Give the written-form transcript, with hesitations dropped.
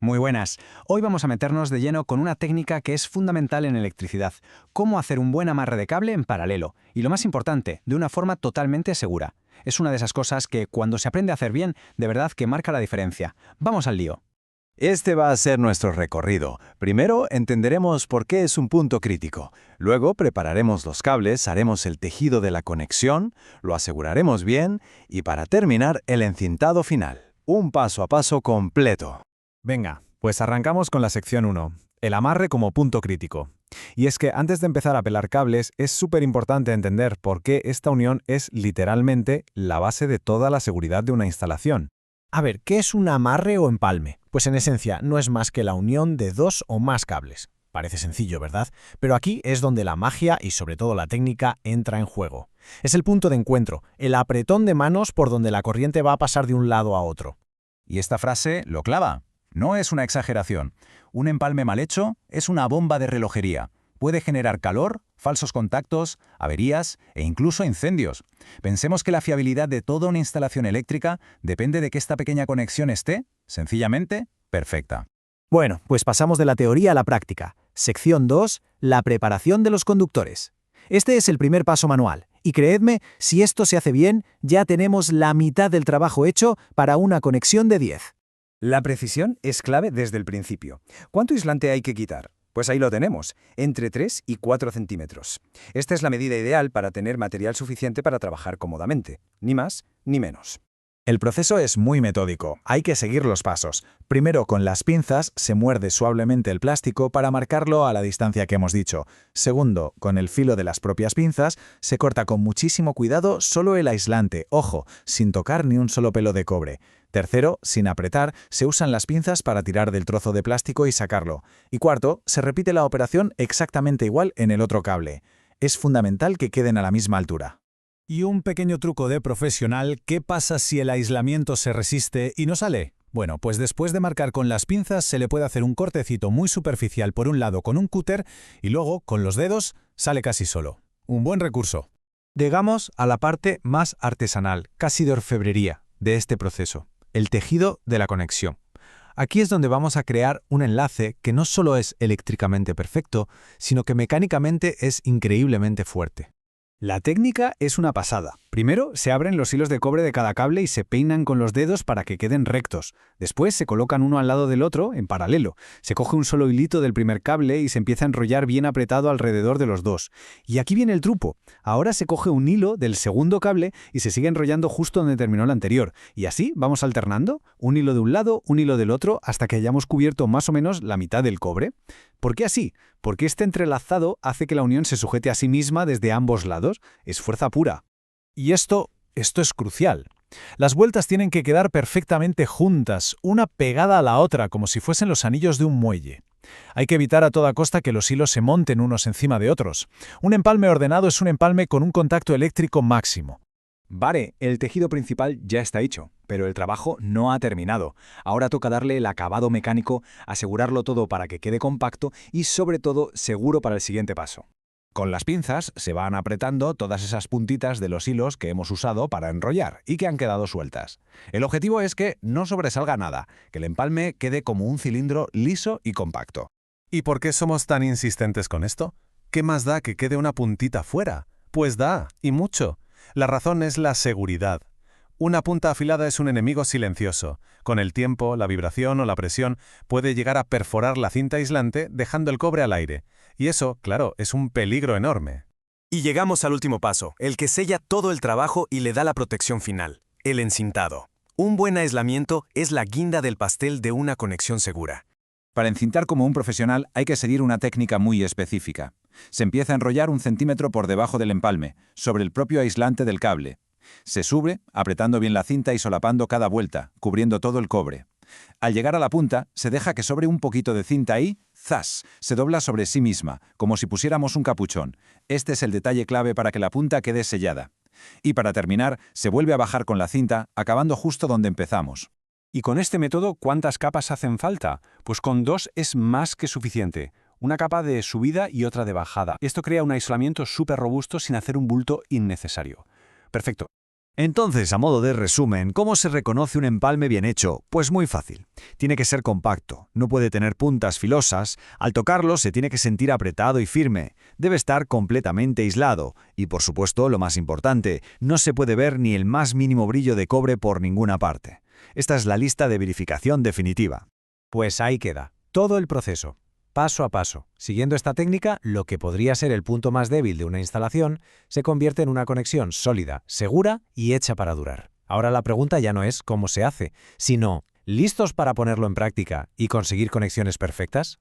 Muy buenas. Hoy vamos a meternos de lleno con una técnica que es fundamental en electricidad: cómo hacer un buen amarre de cable en paralelo, y lo más importante, de una forma totalmente segura. Es una de esas cosas que, cuando se aprende a hacer bien, de verdad que marca la diferencia. Vamos al lío. Este va a ser nuestro recorrido. Primero entenderemos por qué es un punto crítico. Luego prepararemos los cables, haremos el tejido de la conexión, lo aseguraremos bien y para terminar el encintado final. Un paso a paso completo. Venga, pues arrancamos con la sección 1, el amarre como punto crítico. Y es que antes de empezar a pelar cables, es súper importante entender por qué esta unión es literalmente la base de toda la seguridad de una instalación. A ver, ¿qué es un amarre o empalme? Pues en esencia no es más que la unión de dos o más cables. Parece sencillo, ¿verdad? Pero aquí es donde la magia y sobre todo la técnica entra en juego. Es el punto de encuentro, el apretón de manos por donde la corriente va a pasar de un lado a otro. Y esta frase lo clava. No es una exageración. Un empalme mal hecho es una bomba de relojería. Puede generar calor, falsos contactos, averías e incluso incendios. Pensemos que la fiabilidad de toda una instalación eléctrica depende de que esta pequeña conexión esté, sencillamente, perfecta. Bueno, pues pasamos de la teoría a la práctica. Sección 2, la preparación de los conductores. Este es el primer paso manual. Y creedme, si esto se hace bien, ya tenemos la mitad del trabajo hecho para una conexión de 10. La precisión es clave desde el principio. ¿Cuánto aislante hay que quitar? Pues ahí lo tenemos, entre 3 y 4 centímetros. Esta es la medida ideal para tener material suficiente para trabajar cómodamente, ni más ni menos. El proceso es muy metódico, hay que seguir los pasos. Primero, con las pinzas se muerde suavemente el plástico para marcarlo a la distancia que hemos dicho. Segundo, con el filo de las propias pinzas se corta con muchísimo cuidado solo el aislante, ojo, sin tocar ni un solo pelo de cobre. Tercero, sin apretar, se usan las pinzas para tirar del trozo de plástico y sacarlo. Y cuarto, se repite la operación exactamente igual en el otro cable. Es fundamental que queden a la misma altura. Y un pequeño truco de profesional: ¿qué pasa si el aislamiento se resiste y no sale? Bueno, pues después de marcar con las pinzas se le puede hacer un cortecito muy superficial por un lado con un cúter y luego, con los dedos, sale casi solo. Un buen recurso. Llegamos a la parte más artesanal, casi de orfebrería, de este proceso: el tejido de la conexión. Aquí es donde vamos a crear un enlace que no solo es eléctricamente perfecto, sino que mecánicamente es increíblemente fuerte. La técnica es una pasada. Primero, se abren los hilos de cobre de cada cable y se peinan con los dedos para que queden rectos. Después, se colocan uno al lado del otro, en paralelo. Se coge un solo hilito del primer cable y se empieza a enrollar bien apretado alrededor de los dos. Y aquí viene el truco. Ahora se coge un hilo del segundo cable y se sigue enrollando justo donde terminó el anterior. Y así vamos alternando, un hilo de un lado, un hilo del otro, hasta que hayamos cubierto más o menos la mitad del cobre. ¿Por qué así? Porque este entrelazado hace que la unión se sujete a sí misma desde ambos lados. Es fuerza pura. Y esto es crucial. Las vueltas tienen que quedar perfectamente juntas, una pegada a la otra, como si fuesen los anillos de un muelle. Hay que evitar a toda costa que los hilos se monten unos encima de otros. Un empalme ordenado es un empalme con un contacto eléctrico máximo. Vale, el tejido principal ya está hecho, pero el trabajo no ha terminado. Ahora toca darle el acabado mecánico, asegurarlo todo para que quede compacto y, sobre todo, seguro para el siguiente paso. Con las pinzas se van apretando todas esas puntitas de los hilos que hemos usado para enrollar y que han quedado sueltas. El objetivo es que no sobresalga nada, que el empalme quede como un cilindro liso y compacto. ¿Y por qué somos tan insistentes con esto? ¿Qué más da que quede una puntita fuera? Pues da, y mucho. La razón es la seguridad. Una punta afilada es un enemigo silencioso. Con el tiempo, la vibración o la presión puede llegar a perforar la cinta aislante dejando el cobre al aire. Y eso, claro, es un peligro enorme. Y llegamos al último paso, el que sella todo el trabajo y le da la protección final: el encintado. Un buen aislamiento es la guinda del pastel de una conexión segura. Para encintar como un profesional hay que seguir una técnica muy específica. Se empieza a enrollar 1 centímetro por debajo del empalme, sobre el propio aislante del cable. Se sube, apretando bien la cinta y solapando cada vuelta, cubriendo todo el cobre. Al llegar a la punta, se deja que sobre un poquito de cinta y ¡zas!, se dobla sobre sí misma, como si pusiéramos un capuchón. Este es el detalle clave para que la punta quede sellada. Y para terminar, se vuelve a bajar con la cinta, acabando justo donde empezamos. Y con este método, ¿cuántas capas hacen falta? Pues con 2 es más que suficiente. Una capa de subida y otra de bajada. Esto crea un aislamiento súper robusto sin hacer un bulto innecesario. Perfecto. Entonces, a modo de resumen, ¿cómo se reconoce un empalme bien hecho? Pues muy fácil. Tiene que ser compacto, no puede tener puntas filosas, al tocarlo se tiene que sentir apretado y firme, debe estar completamente aislado y, por supuesto, lo más importante, no se puede ver ni el más mínimo brillo de cobre por ninguna parte. Esta es la lista de verificación definitiva. Pues ahí queda, todo el proceso, paso a paso. Siguiendo esta técnica, lo que podría ser el punto más débil de una instalación se convierte en una conexión sólida, segura y hecha para durar. Ahora la pregunta ya no es cómo se hace, sino ¿listos para ponerlo en práctica y conseguir conexiones perfectas?